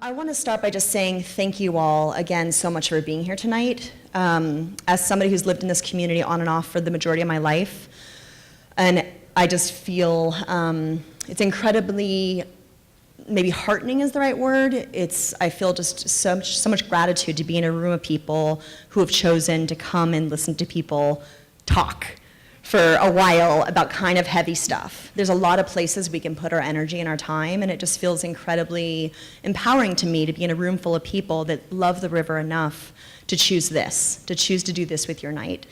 I want to start by just saying thank you all again so much for being here tonight. As somebody who's lived in this community on and off for the majority of my life, and I just feel it's incredibly, maybe heartening is the right word. I feel just so much gratitude to be in a room of people who have chosen to come and listen to people talk for a while about kind of heavy stuff. There's a lot of places we can put our energy and our time, and it just feels incredibly empowering to me to be in a room full of people that love the river enough to choose to do this with your night,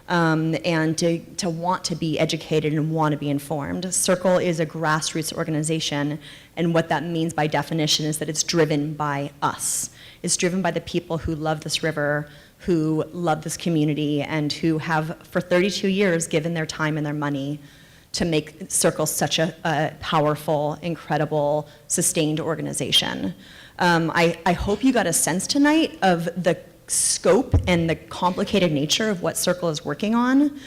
and to want to be educated and want to be informed. SYRCL is a grassroots organization, and what that means by definition is that it's driven by us. It's driven by the people who love this river, who love this community, and who have, for 32 years, given their time and their money to make SYRCL such a powerful, incredible, sustained organization. I hope you got a sense tonight of the scope and the complicated nature of what SYRCL is working on.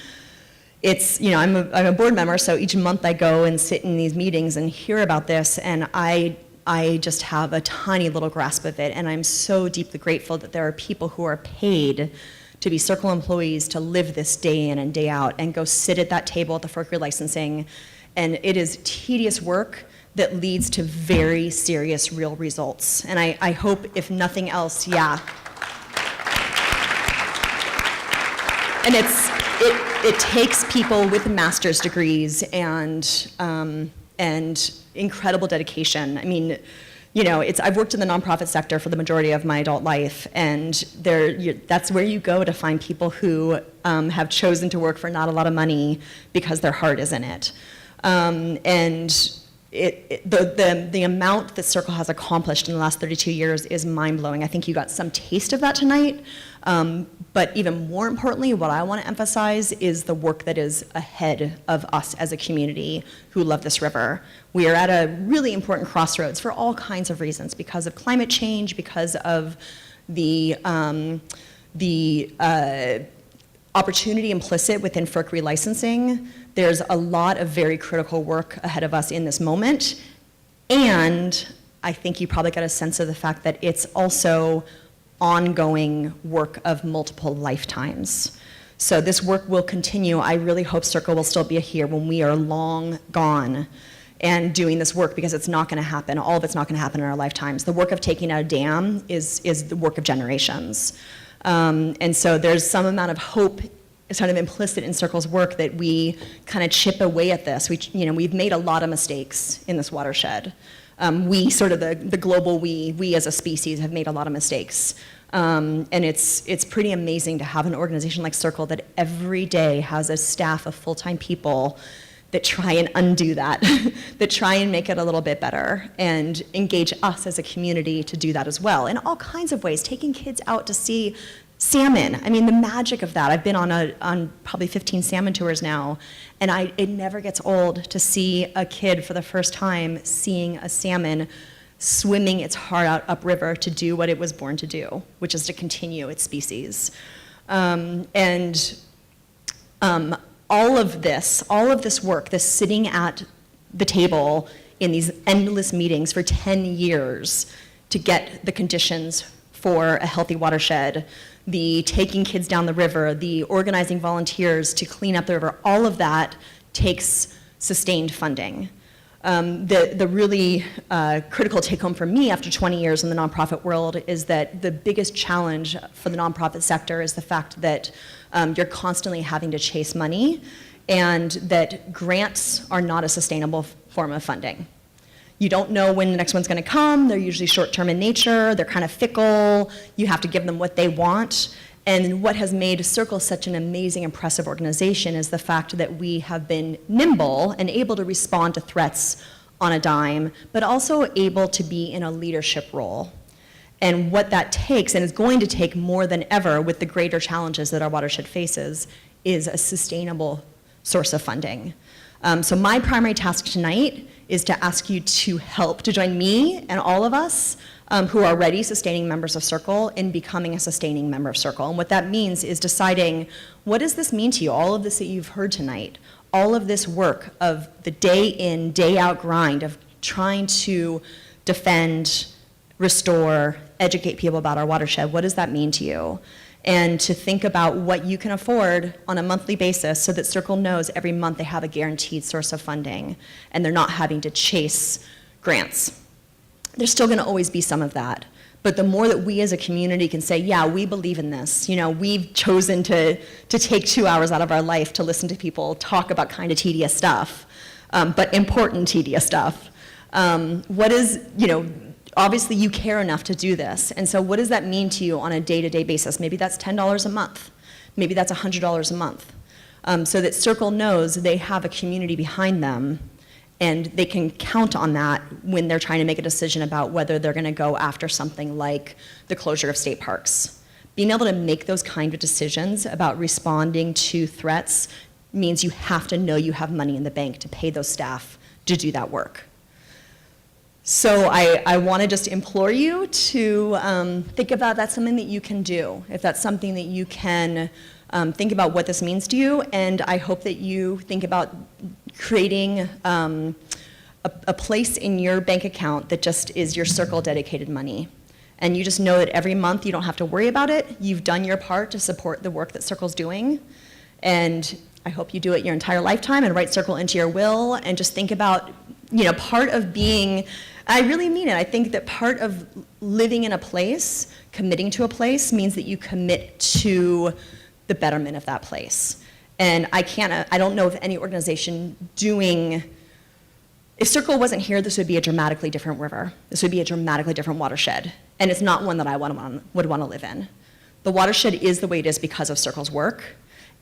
It's, I'm a board member, so each month I go and sit in these meetings and hear about this, and I just have a tiny little grasp of it, and I'm so deeply grateful that there are people who are paid to be SYRCL employees to live this day in and day out and go sit at that table at the FERC relicensing, and it is tedious work that leads to very serious, real results. And I hope, if nothing else, and it takes people with master's degrees and incredible dedication. I mean, I've worked in the nonprofit sector for the majority of my adult life, and that's where you go to find people who have chosen to work for not a lot of money because their heart is in it. The amount that SYRCL has accomplished in the last 32 years is mind-blowing. I think you got some taste of that tonight, but even more importantly, what I want to emphasize is the work that is ahead of us as a community who love this river. We are at a really important crossroads for all kinds of reasons, because of climate change, because of the opportunity implicit within FERC relicensing. There's a lot of very critical work ahead of us in this moment, and I think you probably got a sense of the fact that it's also ongoing work of multiple lifetimes. So this work will continue. I really hope SYRCL will still be here when we are long gone and doing this work, because it's not going to happen. All of it's not going to happen in our lifetimes. The work of taking out a dam is the work of generations. And so there's some amount of hope is kind of implicit in SYRCL's work that we kind of chip away at this. We've made a lot of mistakes in this watershed. We, sort of the global we as a species have made a lot of mistakes. And it's pretty amazing to have an organization like SYRCL that every day has a staff of full-time people that try and undo that, that try and make it a little bit better and engage us as a community to do that as well in all kinds of ways, taking kids out to see salmon. I mean, the magic of that. I've been on probably 15 salmon tours now, and it never gets old to see a kid for the first time seeing a salmon swimming its heart out upriver to do what it was born to do, which is to continue its species. All of this work, this sitting at the table in these endless meetings for 10 years to get the conditions for a healthy watershed, the taking kids down the river, the organizing volunteers to clean up the river, all of that takes sustained funding. The really critical take home for me after 20 years in the nonprofit world is that the biggest challenge for the nonprofit sector is the fact that you're constantly having to chase money, and that grants are not a sustainable form of funding. You don't know when the next one's going to come. They're usually short-term in nature. They're kind of fickle. You have to give them what they want. And what has made SYRCL such an amazing, impressive organization is the fact that we have been nimble and able to respond to threats on a dime, but also able to be in a leadership role. And what that takes, and is going to take more than ever with the greater challenges that our watershed faces, is a sustainable source of funding. So my primary task tonight is to ask you to help, to join me and all of us who are already sustaining members of SYRCL in becoming a sustaining member of SYRCL. And what that means is deciding, what does this mean to you, all of this that you've heard tonight, all of this work of the day in, day out grind of trying to defend restore, educate people about our watershed. What does that mean to you? And to think about what you can afford on a monthly basis so that SYRCL knows every month they have a guaranteed source of funding and they're not having to chase grants. There's still gonna always be some of that. But the more that we as a community can say, yeah, we believe in this. You know, we've chosen to take 2 hours out of our life to listen to people talk about kind of tedious stuff, but important tedious stuff. What is, you know, obviously you care enough to do this. And so what does that mean to you on a day-to-day basis? Maybe that's $10 a month. Maybe that's $100 a month. So that SYRCL knows they have a community behind them and they can count on that when they're trying to make a decision about whether they're gonna go after something like the closure of state parks. Being able to make those kind of decisions about responding to threats means you have to know you have money in the bank to pay those staff to do that work. So I want to just implore you to think about that's something that you can do, if that's something that you can think about what this means to you, and I hope that you think about creating a place in your bank account that just is your SYRCL dedicated money. And you just know that every month you don't have to worry about it. You've done your part to support the work that SYRCL's doing, and I hope you do it your entire lifetime and write SYRCL into your will and just think about, you know, part of being, I really mean it, I think that part of living in a place, committing to a place, means that you commit to the betterment of that place. And I don't know of any organization doing, if SYRCL wasn't here, this would be a dramatically different river. This would be a dramatically different watershed. And it's not one that I would want to live in. The watershed is the way it is because of SYRCL's work.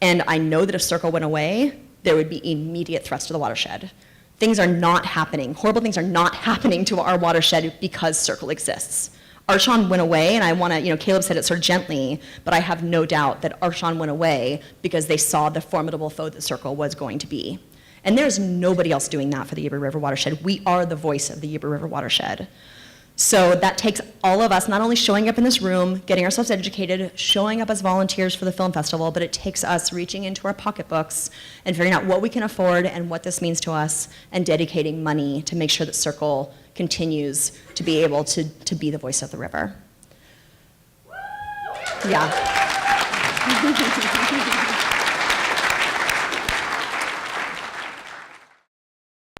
And I know that if SYRCL went away, there would be immediate threats to the watershed. Things are not happening, horrible things are not happening to our watershed because SYRCL exists. Archon went away, and I want to, you know, Caleb said it sort of gently, but I have no doubt that Archon went away because they saw the formidable foe that SYRCL was going to be. And there's nobody else doing that for the Yuba River watershed. We are the voice of the Yuba River watershed. So that takes all of us not only showing up in this room, getting ourselves educated, showing up as volunteers for the film festival, but it takes us reaching into our pocketbooks and figuring out what we can afford and what this means to us and dedicating money to make sure that SYRCL continues to be able to be the voice of the river. Yeah.